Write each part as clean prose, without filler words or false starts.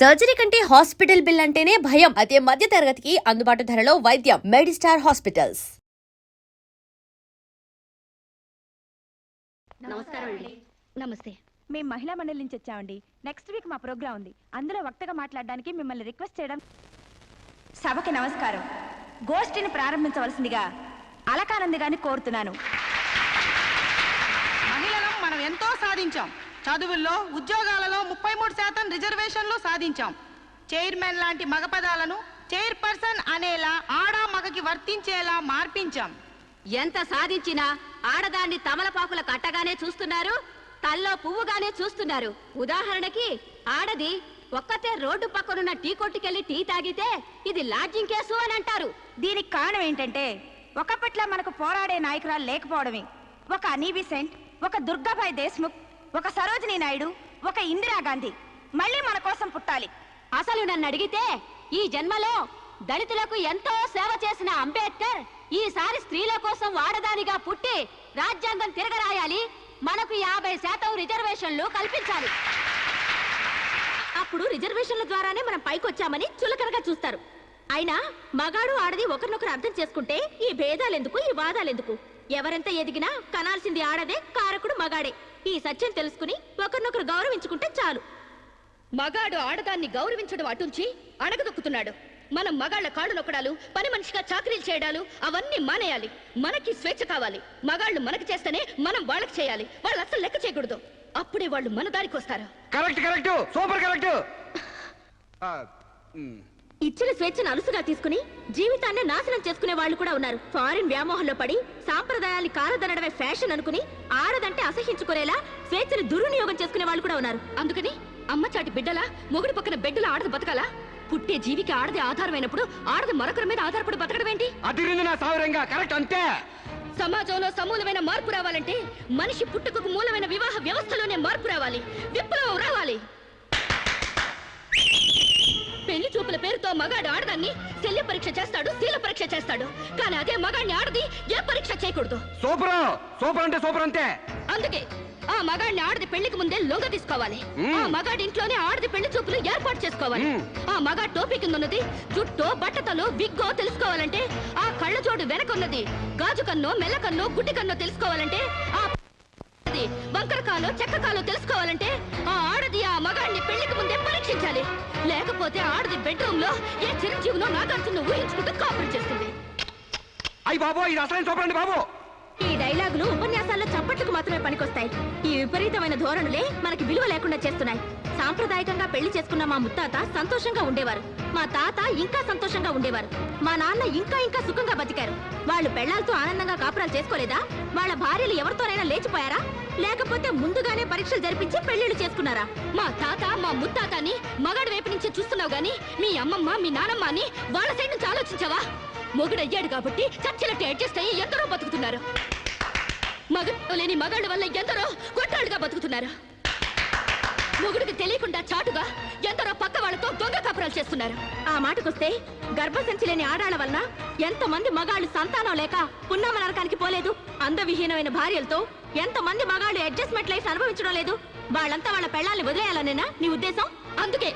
Surgery కంటే hospital bill అంటేనే భయం. అదే మధ్య తరగతికి అందుబాటు ధరలో వైద్యం. Medistar hospitals. నమస్కారం అండి. నమస్తే. మేము మహిళా మండలి నుంచి వచ్చామండి. నెక్స్ట్ వీక్ మా ప్రోగ్రాం ఉంది. అందులో వక్తగా మాట్లాడడానికి మిమ్మల్ని రిక్వెస్ట్ చేయడం. సభకి నమస్కారం. గోష్ఠిని ప్రారంభించవలసిందిగా అలకానంది గారిని కోరుతున్నాను. మహిళలం మనం ఎంతో సాధించాం. చదువుల్లో, ఉద్యోగాలలో 33% రిజర్వేషన్లు సాధించాం. చైర్మన్ లాంటి మగ పదాలను చైర్పర్సన్ అనేలా ఆడా మగకి వర్తించేలా మార్పించాం. ఎంత సాధించినా ఆడదాన్ని తమలపాకుల కట్టగానే చూస్తున్నారు, తల్లో పువ్వుగానే చూస్తున్నారు. ఉదాహరణకి ఆడది ఒక్కతే రోడ్డు పక్కనున్న టీ కొట్టుకెళ్లి టీ తాగితే ఇది లాడ్జింగ్ కేసు అని అంటారు. దీనికి కారణం ఏంటంటే ఒకప్పట్లా మనకు పోరాడే నాయకురాలు లేకపోవడమే. ఒక అనీ బెసెంట్, ఒక దుర్గాబాయ్ దేశ్ముఖ్, ఒక సరోజినీ నాయుడు, ఒక ఇందిరాగాంధీ మళ్ళీ మన కోసం పుట్టాలి. అసలు నన్ను అడిగితే ఈ జన్మలో దళితులకు ఎంతో సేవ చేసిన అంబేద్కర్ ఈసారి స్త్రీల కోసం ఆడదానిగా పుట్టి రాజ్యాంగం తిరగరాయాలి, మనకు 50% రిజర్వేషన్లు కల్పించాలి. అప్పుడు రిజర్వేషన్ల ద్వారానే మనం పైకొచ్చామని చులకనగా చూస్తారు. అయినా మగాడు ఆడది ఒకరినొకరు అర్థం చేసుకుంటే ఈ భేదాలెందుకు, ఈ వాదాలెందుకు? ఎవరెంత ఎదిగినా కనాల్సింది ఆడదే, కారకుడు మగాడే. ఈ సత్యం తెలుసుకుని ఒకరినొకరు గౌరవించుకుంటే చాలు. మగాడు ఆడదాన్ని గౌరవించడం అటుంచి అణగదొక్కుతున్నాడు. మనం మగాళ్ల కాళ్ళు నొక్కడాలు, పని మనిషిగా చాకరీలు చేయడాలు అవన్నీ మానేయాలి. మనకి స్వేచ్ఛ కావాలి. మగాళ్ళు మనకి చేస్తేనే మనం వాళ్ళకి చేయాలి. వాళ్ళు అసలు లెక్క చేయకూడదు. అప్పుడే వాళ్ళు మన దారికి వస్తారు. Correct super correct. ఇచ్చిన స్వేచ్ఛను అలుసుగా తీసుకుని జీవితాన్ని నాశనం చేసుకునే వాళ్ళు కూడా ఉన్నారు. ఫారిన్ వ్యామోహంలో పడి సాంప్రదాయాన్ని కాలదనడమే ఫ్యాషన్ అనుకుని ఆడదంటే అసహించుకునేలా స్వేచ్ఛను దుర్వినియోగం చేసుకునే వాళ్ళు కూడా ఉన్నారు. అందుకని అమ్మచాటి బిడ్డలా మొగుడు పక్కన బిడ్డలా ఆడది బతకాలా? పుట్టే జీవికి ఆడది ఆధారమైనప్పుడు ఆడది మరొకరి మీద ఆధారపడి బతకడం ఏంటి? అదిరింది నా సావరంగా కరెక్ట్ అంతే. సమాజంలో సమూలమైన మార్పు రావాలంటే మనిషి పుట్టుకకు మూలమైన వివాహ వ్యవస్థలోనే మార్పు రావాలి, విప్లవం రావాలి. పెళ్లి చూపుల పేరుతో మగాడు ఆడదాన్ని శల్య పరీక్ష చేస్తాడు, శీల పరీక్ష చేస్తాడు. కానీ అదే మగాడిని ఆడది ఏ పరీక్ష చేయకూడదు. సూపర్ అంటే సూపర్ అంతే. అందుకే ఆ మగాడిని ఆడది పెళ్లికి ముందే లొంగ తీసుకోవాలి. ఆ మగాడి ఇంట్లోనే ఆడది పెళ్లి చూపులు ఏర్పాటు చేసుకోవాలి. ఆ మగాడి టోపీ కింద ఉన్నది జుట్టో, బట్టతలో, విగ్గో తెలుసుకోవాలంటే, ఆ కళ్ళ జోడు వెనకున్నది గాజు కన్నో, మెల్ల కన్నో, గుడ్డి కన్నో తెలుసుకోవాలంటే, ఆ వంకరకాలో, చెక్కకాలో తెలుసుకోవాలంటే ఆ ఆడది ఆ మగాడిని పెళ్లికి ముందే పరీక్షించాలి. లేకపోతే ఆడది బెడ్రూమ్ లో ఏ చిరంజీవినో నాగార్జున ఊహించుకుంటూ కాపురం చేస్తుంది. అయ్యి బాబు, ఇది అసలు సూపర్ అండి బాబు. ఈ డైలాగులు ఉపన్యాసాల్లో చప్పట్లకు మాత్రమే పనికొస్తాయి. ఈ విపరీతమైన ధోరణులే మనకి విలువ లేకుండా చేస్తున్నాయి. సాంప్రదాయకంగా పెళ్లి చేసుకున్న మా ముత్తాత సంతోషంగా ఉండేవారు. మా తాత ఇంకా సంతోషంగా ఉండేవారు. మా నాన్న ఇంకా సుఖంగా బతికారు. వాళ్ళు పెళ్లాలతో ఆనందంగా కాపురాలు చేసుకోలేదా? వాళ్ళ భార్యలు ఎవరితోనైనా లేచిపోయారా? లేకపోతే ముందుగానే పరీక్షలు జరిపించి పెళ్లిళ్ళు చేసుకున్నారా? మా తాత, మా ముత్తాతని మగాడి వైపు నుంచి చూస్తున్నావు గానీ మీ అమ్మమ్మ, మీ నానమ్మ అని వాళ్ళ సైడ్ నుంచి ఆలోచించావా? మొగుడయ్యాడు కాబట్టి చచ్చినట్టు అడ్జస్ట్ అయ్యి ఎందరో బతుకుతున్నారు. మగ లేని మగాళ్ళ వల్ల ఎందరో కొట్టాళ్ళుగా బతుకుతున్నారు. మొగుడికి తెలియకుండా చాటుగా ఎందరో పక్క వాళ్ళతో దొంగ కాపురాలు చేస్తున్నారు. ఆ మాటకొస్తే గర్భసంచి లేని ఆడాళ్ల వలన ఎంతమంది మగాళ్ళు సంతానం లేక పున్నామ నరకానికి పోలేదు? అందవిహీనమైన భార్యలతో ఎంతమంది మగాళ్ళు అడ్జస్ట్మెంట్ లైఫ్ అనుభవించడం లేదు? వాళ్ళంతా వాళ్ళ పెళ్లాల్ని వదిలేయాలనేనా నీ ఉద్దేశం? అందుకే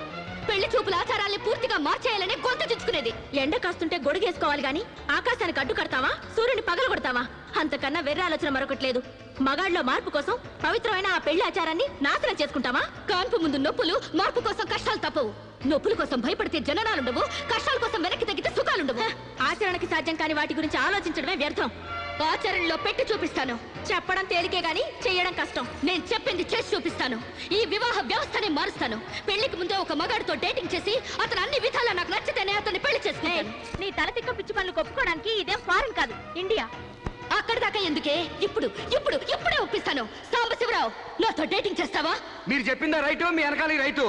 పెళ్లి చూపుల ఆచారాల్ని పూర్తిగా మార్చేయాలని గొంతు చుచ్చుకునేది. ఎండ కాస్తుంటే గొడుగేసుకోవాలి గాని ఆకాశానికి అడ్డు కడతావా, సూర్యుని పగలు కొడతావా? అంతకన్నా వెర్ర ఆలోచన మరొకట్లేదు. మగాళ్ళలో మార్పు కోసం పవిత్రమైన ఆ పెళ్లి ఆచారాన్ని నాశనం చేసుకుంటావా? కాన్పు ముందు నొప్పులు, మార్పు కోసం కష్టాలు తప్పవు. నొప్పుల కోసం భయపడితే జననాలుండవు, కష్టాల కోసం వెనక్కి తగ్గితే సుఖాలుండవు. ఆచరణకి సాధ్యం కాని వాటి గురించి ఆలోచించడమే వ్యర్థం. ఆచరణలో పెట్టి చూపిస్తాను. చెప్పడం తేలికే గాని చేయడం కష్టం. నేను చెప్పింది చేసి చూపిస్తాను. ఈ వివాహ వ్యవస్థనే మారుస్తాను. పెళ్లికి ముందే ఒక మగాడితో డేటింగ్ చేసి అతను అన్ని విధాలా నాకు నచ్చితేనే అతన్ని పెళ్లి చేసుకుంటాను. నీ తల తిక్క పిచ్చి పనులు ఒప్పుకోవడానికి ఇదేం ఫారెన్ కాదు, ఇండియా. అక్కడి దాకా ఎందుకే? ఇప్పుడే ఒప్పిస్తాను. సాంబశివరావు, నాతో డేటింగ్ చేస్తావా? మీరు చెప్పిందా రైటు, మీ వెనకాల రైటు.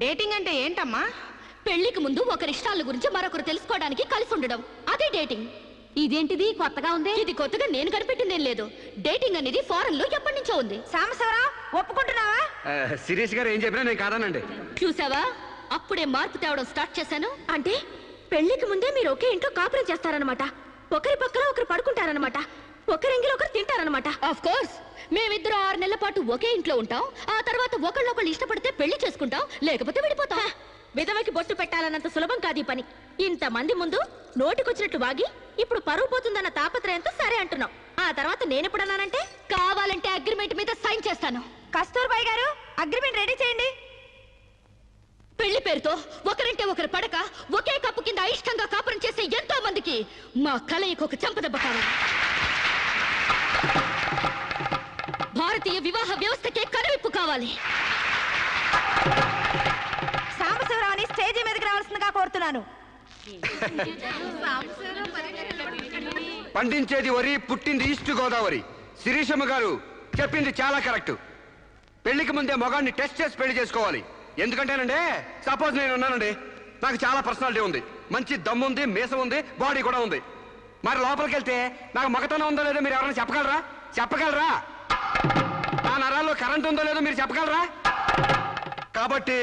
డేటింగ్ అంటే ఏంటమ్మా? పెళ్లికి ముందు ఒకరి ఇష్టాల గురించి మరొకరు తెలుసుకోవడానికి కలిసి ఉండడం, అదే డేటింగ్. ఇదేంటిది కొత్తగా ఉంది? ఇది కొత్తగా నేను కనిపెట్టిందేం లేదు. డేటింగ్ అనేది ఫారెన్ లో ఎప్పటి నుంచో ఉంది. సాంబశివరావు, ఒప్పుకుంటున్నావా? శిరీష్ గారు ఏం చెప్పినా నేను కాదనండి. చూసావా, అప్పుడే మార్పు తేవడం స్టార్ట్ చేశాను. అంటే పెళ్లికి ముందే మీరు ఒకే ఇంట్లో కాపురం చేస్తారనమాట. ఒకరి పక్కన ఒకరు పడుకుంటారనమాట. ఒకరింగిలో ఒకరు తింటారనమాట. ఆఫ్ కోర్స్ మేమిద్దరు 6 నెలల పాటు ఒకే ఇంట్లో ఉంటాం. ఆ తర్వాత ఒకళ్ళొకళ్ళు ఇష్టపడితే పెళ్లి చేసుకుంటాం, లేకపోతే విడిపోతాం. విధవకి బొట్టు పెట్టాలన్నంత సులభం కాదు ఈ పని. ఇంతమంది ముందు నోటికొచ్చినట్లు వాగి ఇప్పుడు పరువు పోతుందన్న తాపత్రయంతో సరే అంటున్నాం. ఆ తర్వాత నేనెప్పుడన్నానంటే కావాలంటే అగ్రిమెంట్ మీద సైన్ చేస్తాను. కస్తూర్బాయ్ గారు అగ్రిమెంట్ రెడీ చేయండి. పెళ్లి పేరుతో ఒకరంటే ఒకరు పడక ఒకే కప్పు కింద అయిష్టంగా కాపురం చేసే ఎంతో మందికి మా కలయిక ఒక చెంపదెబ్బ కావాలి. భారతీయ వివాహ వ్యవస్థకే కనువిప్పు కావాలి. సాంబశివరావుని స్టేజీ మీదకి రావాల్సిందిగా కోరుతున్నాను. పండించేది వరి, పుట్టింది ఈస్ట్ గోదావరి. శిరీషమ్మ గారు చెప్పింది చాలా కరెక్ట్. పెళ్లికి ముందే మొగాన్ని టెస్ట్ చేసి పెళ్లి చేసుకోవాలి. ఎందుకంటేనండి, సపోజ్ నేను ఉన్నానండి, నాకు చాలా పర్సనాలిటీ ఉంది, మంచి దమ్ము ఉంది, మీసం ఉంది, బాడీ కూడా ఉంది. మరి లోపలికి వెళ్తే నాకు మగతనం ఉందో లేదో మీరు ఎవరైనా చెప్పగలరా? నా నరాల్లో కరెంట్ ఉందో లేదో మీరు చెప్పగలరా? కాబట్టి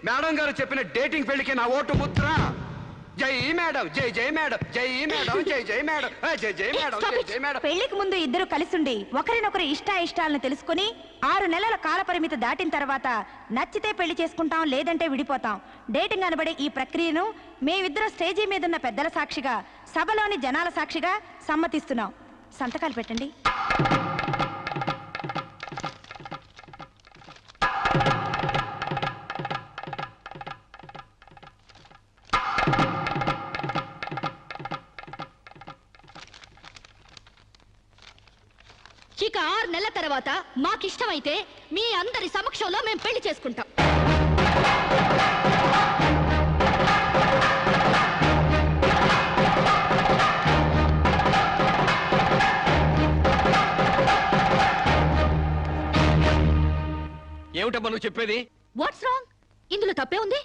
మేడం గారు చెప్పిన డేటింగ్ పెళ్లికి నా ఓటు ముద్ర జై మేడం, జై జై మేడం, జై మేడం, జై జై మేడం, జై జై మేడం, జై జై మేడం. పెళ్లికి ముందు ఇద్దరు కలిసుండి ఒకరినొకరు ఇష్టాయిష్టాలను తెలుసుకుని 6 నెలల కాల పరిమితి దాటిన తర్వాత నచ్చితే పెళ్లి చేసుకుంటాం, లేదంటే విడిపోతాం. డేటింగ్ అనబడే ఈ ప్రక్రియను మేమిద్దరం స్టేజీ మీదున్న పెద్దల సాక్షిగా, సభలోని జనాల సాక్షిగా సమ్మతిస్తున్నాం. సంతకాలు పెట్టండి. ఇక 6 నెలల తర్వాత మాకిష్టమైతే మీ అందరి సమక్షంలో మేము పెళ్లి చేసుకుంటాం. ఏమిటమ్మా నువ్వు చెప్పేది? What's wrong? ఇందులో తప్పే ఉంది?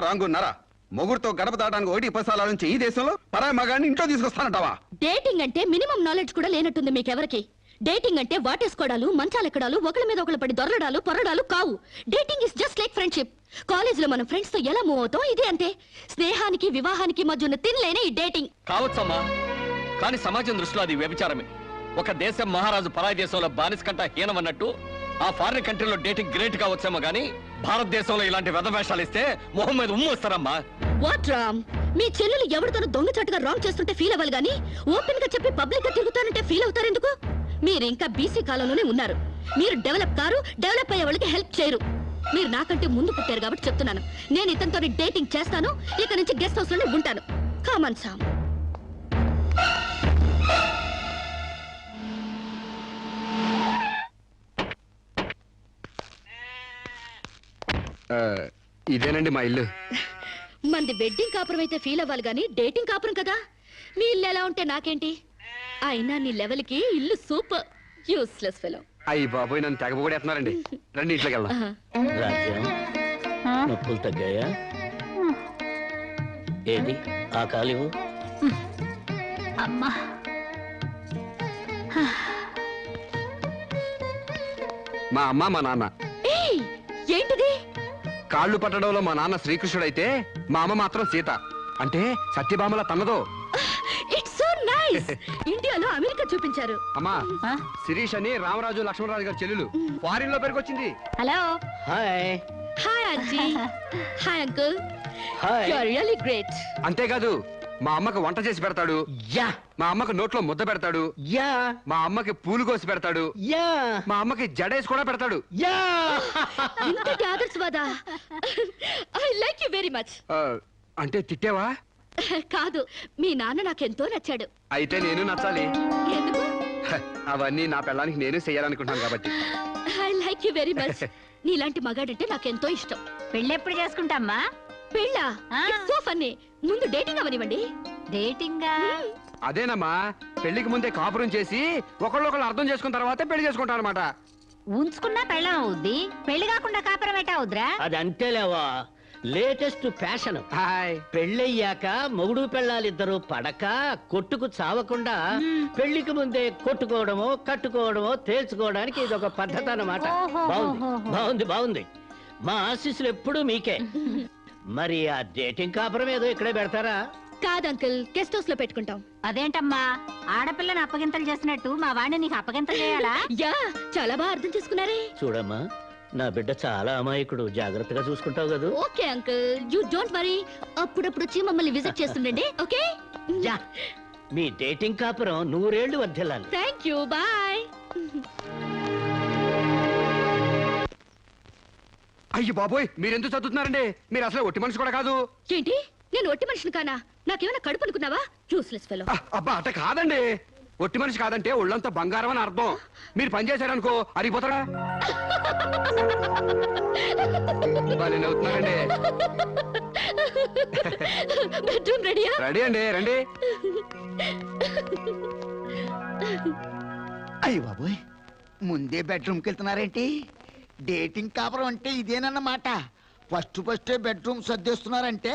రాంగున్నారా? మొగుడుతో గడప దాటానికి 1 నుంచి ఈ దేశంలో పరాయి మగాన్ని ఇంట్లో తీసుకొస్తానంటావా? డేటింగ్ అంటే మినిమం నాలెడ్జ్ కూడా లేనట్టుంది మీకెవరికి. డేటింగ్ అంటే వాటేసుకోవడాలు, మంచాలెక్కడాలు, ఒకళ్ళ మీద ఒకళ్ళు పడి దొరలడాలు, పొరడాలు కావు. Dating is just like friendship. కాలేజీలో మనం ఫ్రెండ్స్ తో ఎలా మూవ్ అవుతాం, ఇది అంతే. స్నేహానికి వివాహానికి మధ్య ఉన్న తినలేనే ఈ డేటింగ్. కావచ్చమ్మా, కానీ సమాజం దృష్టిలో అది వ్యభిచారమే. ఒక దేశం మహారాజు పరాయి దేశంలో బానిస కంట హీనమన్నట్టు ఆ ఫారిన్ కంట్రీలో డేటింగ్ గ్రేట్ కావచ్చేమో గానీ భారతదేశంలో ఇలాంటి వెధవేషాలు ఇస్తే మొహం మీద ఉమ్ము వస్తారమ్మా. వాట్ రామ్? మీ చెల్లెలు ఎవరితోనూ దొంగచాటుగా రాంగ్ చేస్తుంటే ఫీల్ అవ్వాలి గానీ ఓపెన్ గా చెప్పి పబ్లిక్ గా తిరుగుతానంటే ఫీల్ అవుతారెందుకు? మీరు ఇంకా బీసీ కాలంలోనే ఉన్నారు. మీరు డెవలప్ కారు, డెవలప్ అయ్యే వాళ్ళకి హెల్ప్ చేయరు. మీరు నాకంటే ముందు పుట్టారు కాబట్టి చెప్తున్నాను. నేను ఇతనితో డేటింగ్ చేస్తాను, ఇక నుంచి గెస్ట్ హౌస్ లోనే ఉంటాను. Come on Sam. ఇదేనండి మా ఇల్లు. మంది వెడ్డింగ్ కాపురం అయితే ఫీల్ అవ్వాలి గానీ డేటింగ్ కాపురం కదా. మీ ఇల్లు ఎలా ఉంటే నాకేంటి? అయినా నీ లెవెల్ కి ఇల్లు సూపర్. Useless fellow. అయ్యి బాబోయ్, నన్ను తెగ కూడా ఎత్తున్నారండి. రండి ఇంట్లోకి వెళ్దాం. రాజ్యం, నొప్పులు తగ్గాయా? ఏది ఆ కాలివు? అమ్మా, మా అమ్మ, మా నాన్న. ఏయ్, ఏంటిది? కాళ్ళు పట్టడంలో మా నాన్న శ్రీకృష్ణుడైతే మా అమ్మ మాత్రం సీత. అంటే సత్యభామల తన్నదో. It's so nice. ఇండియాలో అమెరికా చూపించారు. అమ్మా, శిరీష్ అని రామరాజు లక్ష్మణరాజు గారి చెల్లెలు ఫారిన్ లో పెరిగొచ్చింది. Hello. Hi. Hi aunty. Hi uncle. Hi. You are really great. అంతేకాదు, మా అమ్మకు వంట చేసి పెడతాడు, యా మా అమ్మకు నోట్లో ముద్ద పెడతాడు, యా మా అమ్మకి పూలు కోసి పెడతాడు, యా మా అమ్మకి జడేసి కూడా పెడతాడు. యా ఇంతటి ఆదర్శవాదా? I like you very much. అంటే తిట్టేవా? కాదు, మీ నాన్న నాకెంతో నచ్చాడు. అయితే నేను నచ్చాలి. ఎందుకు? అవన్నీ నా పెళ్ళానికి నేను చెయ్యాలనుకుంటాను కాబట్టి. I like you very much. నీలాంటి మగాడంటే నాకెంతో ఇష్టం. పెళ్ళెప్పుడు చేసుకుంటామ్మా? పెళ్ళా? It's so funny. ముందు డేటింగ్ అవనివ్వండి. డేటింగా? అదేనమ్మా, పెళ్లికి ముందే కాపురం చేసి ఒకళ్ళొకళ్ళు అర్థం చేసుకున్న తర్వాతే పెళ్లి చేసుకుంటాం అనమాట. ఉంచుకున్నా పెళ్ళం అవుద్ది, పెళ్లి కాకుండా కాపురం ఎట్టా అవుద్రా? అది అంతేలేవా, లేటెస్ట్ ఫ్యాషన్. హాయ్. పెళ్ళయ్యాక మొగుడు పెళ్ళాలిద్దరూ పడక కొట్టుకు చావకుండా పెళ్లికి ముందే కొట్టుకోవడమో కట్టుకోవడమో తేల్చుకోవడానికి ఇది ఒక పద్ధతి అన్నమాట. బాగుంది. మా ఆశీస్సులు ఎప్పుడూ మీకే. మరి ఆ డేటింగ్ కాపురం ఏదో ఇక్కడే పెడతారా? కాదు అంకుల్, గెస్ట్ హౌస్ లో పెట్టుకుంటాం. అదేంటమ్మా ఆడపిల్లని అప్పగింతలు చేసినట్టు మా వాడిని నీకు అప్పగింతలు చేయాలా? యా, చాలా బాగా అర్థం చేసుకున్నారే. చూడమ్మా, నా బిడ్డ చాలా అమాయకుడు, జాగ్రత్తగా చూసుకుంటావు కదా. Okay uncle, you don't worry. అప్పుడప్పుడు వచ్చి మమ్మల్ని విజిట్ చేస్తుండండి. ఓకే, యా, మీ డేటింగ్ కాపురం 100 ఏళ్లు వర్ధిల్లాలి. Thank you, bye. అయ్యి బాబోయ్, మీరెందుకు చదువుతున్నారండి? మీరు అసలు ఒట్టి మనిషి కూడా కాదు. ఏంటి, నేను ఒట్టి మనిషిని కానా? నాకేమైనా కడుపు అనుకున్నావా? Useless fellow. అబ్బా అట్ట కాదండి. ఒట్టి మనిషి కాదంటే ఒళ్ళంతా బంగారం అని అర్థం. మీరు పని చేశారనుకో అరిగిపోతారా? అవుతున్నారండి. బెడ్రూమ్ రెడీయా? రెడీ అండి, రండి. అయ్య బాబోయ్, ముందే బెడ్రూమ్కి వెళ్తున్నారేంటి? డేటింగ్ కాపురం అంటే ఇదేనన్నమాట. ఫస్ట్ బెడ్రూమ్ సర్దేస్తున్నారంటే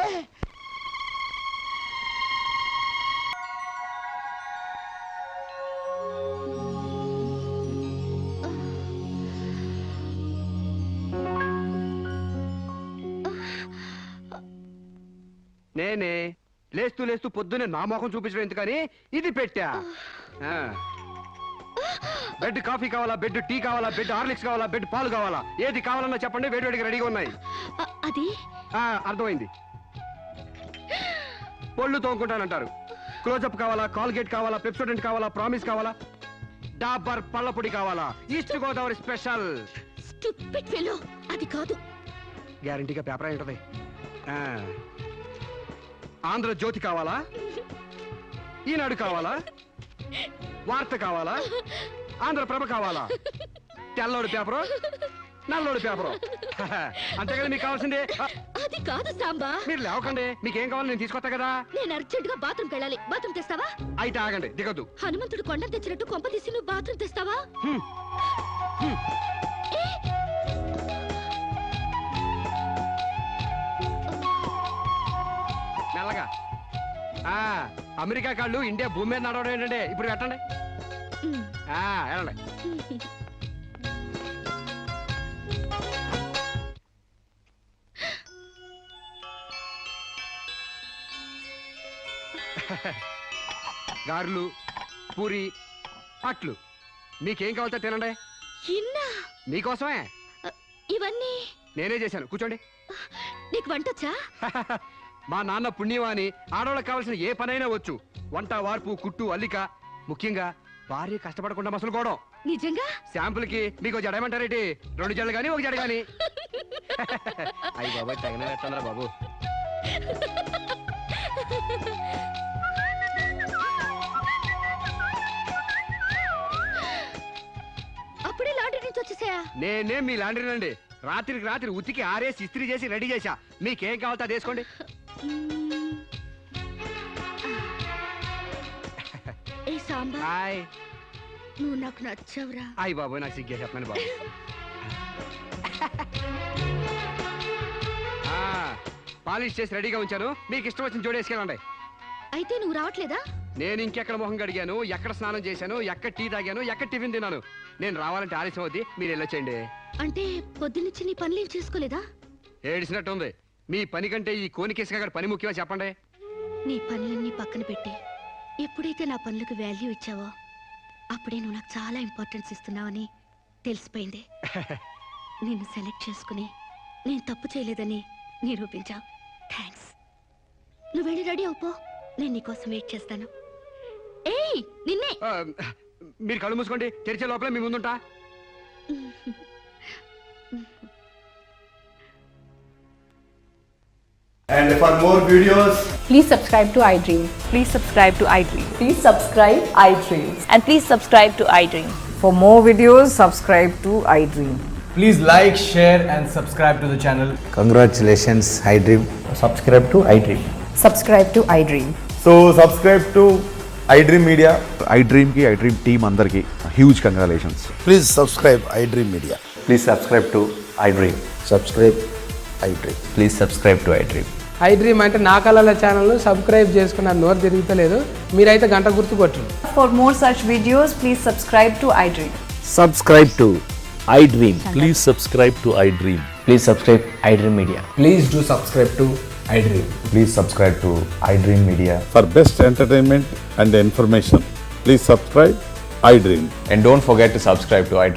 నేనే లేస్తూ లేస్తూ పొద్దునే నా మొఖం చూపించడం ఎందుకని ఇది పెట్టా. బెడ్ కాఫీ కావాలా, బెడ్ టీ కావాలా, బెడ్ హార్లిక్స్ కావాలా, బెడ్ పాలు కావాలా, ఏది కావాలన్నా చెప్పండి, వేడివేడిగా రెడీగా ఉన్నాయి. అది అర్థమైంది. పళ్ళు తోముకుంటానంటారు. క్లోజప్ కావాలా, కాల్గేట్ కావాలా, పెప్సోడెంట్ కావాలా, ప్రామిస్ కావాలా, డాబర్ పళ్ళ పొడి కావాలా, east Godavari special. Stupid fellow, అది కాదు. గ్యారంటీగా పేపర్ అయి ఉంటది. ఆంధ్రజ్యోతి కావాలా, ఈనాడు కావాలా, వార్త కావాలా, ఆంధ్రప్రభ కావాలా, తెల్లోడు పేపరు, నల్లోడు పేపరు. అంతేగాని మీకు కావాల్సిందే. అది కాదు సాంబా. మీరు లేవకండి, మీకేం కావాలి నేను తీసుకొస్తా కదా. నేను అర్జెంట్ గా బాత్రూమ్కి వెళ్ళాలి. బాత్రూమ్ తెస్తావా? అయితే ఆగండి, దిగద్దు. హనుమంతుడు కొండ తెచ్చినట్టు కొంప తీసి నువ్వు బాత్రూమ్ తెస్తావా? మెల్లగా. అమెరికా కాళ్ళు ఇండియా భూమి మీద నడవడం ఏంటంటే ఇప్పుడు పెట్టండి. వెళ్ళండి. గారెలు, పూరి, అట్లు మీకేం కావాలో తినండి. మీకోసమే ఇవన్నీ నేనే చేశాను. కూర్చోండి. నీకు వంటొచ్చా? మా నాన్న పుణ్యవాణి, ఆడవాళ్ళకి కావాల్సిన ఏ పనైనా వచ్చు. వంట, వార్పు, కుట్టు, అల్లిక, ముఖ్యంగా భార్య కష్టపడకుండా మసలుకోవడం. నిజంగా? శాంపుల్ కి మీకు జడేమంటారేంటి? 2 జడలు గాని 1 జడ గాని. అయ్యి బాబాయ్, తగిన పెట్టండిరా బాబు. అప్పుడే లాండ్రీ నుంచి వచ్చేసాయా? నేనే మీ లాండ్రీనండి. రాత్రికి రాత్రి ఉతికి ఆరేసి ఇస్త్రీ చేసి రెడీ చేశా. మీకేం కావాలో అది వేసుకోండి. ఏ సాంబా, హాయ్. నువ్వు నాకు నచ్చావురా. అయ్యి బాబోయ్, నాకు సిగ్గే చెప్పండి బాబు. పాలిష్ చేసి రెడీగా ఉంచాను. మీకు ఇష్టం వచ్చిన జోడేసుకెళ్ళండి. అయితే నువ్వు రావట్లేదా? నేను ఇంకెక్కడ మొహం కడిగాను, ఎక్కడ స్నానం చేశాను, ఎక్కడ టీ తాగాను, ఎక్కడ టిఫిన్ తిన్నాను. నేను రావాలంటే ఆలస్యం అవుద్ది. మీరు వెళ్ళొచ్చండి. అంటే పొద్దున్నుంచి నీ పనులు చేసుకోలేదా? ఏడిసినట్టుంది. మీ పని కంటే ఈ కోనికేసుగా పని ముఖ్యమా చెప్పండి. నీ పనులన్నీ పక్కన పెట్టి ఎప్పుడైతే నా పనులకు వాల్యూ ఇచ్చావో అప్పుడే నువ్వు నాకు చాలా ఇంపార్టెన్స్ ఇస్తున్నావని తెలిసిపోయింది. నిన్ను సెలెక్ట్ చేసుకుని నేను తప్పు చేయలేదని నిరూపించావు. థ్యాంక్స్. నువ్వు వెళ్ళి రెడీ అవుపో, నేను నీకోసం వెయిట్ చేస్తాను. ఏయ్, నిన్నే. మీరు కళ్ళు మూసుకోండి, తెరిచే లోపల మీ ముందుంటా. And for more videos, please subscribe to iDream. Please subscribe to iDream. Please subscribe iDream. And please subscribe to iDream. For more videos, subscribe to iDream. please like, share and subscribe to the channel. Congratulations, iDream. Subscribe to iDream. Subscribe to iDream. So subscribe to iDream Media. iDream ki iDream team andar ki huge congratulations. Please subscribe iDream Media. Please subscribe to iDream. Subscribe iDream. Please subscribe to iDream. iDream అంటే నా కళల channel subscribe చేసుకున్న నోరు తిరుగుతలేదు. మీరైతే గంట గుర్తు కొట్టండి. For more such videos, please subscribe to iDream. Subscribe to iDream. Please subscribe to iDream. Please subscribe iDream Media. Please do subscribe to iDream. Please subscribe to iDream Media. For best entertainment and information, please subscribe iDream. And don't forget to subscribe to iDream.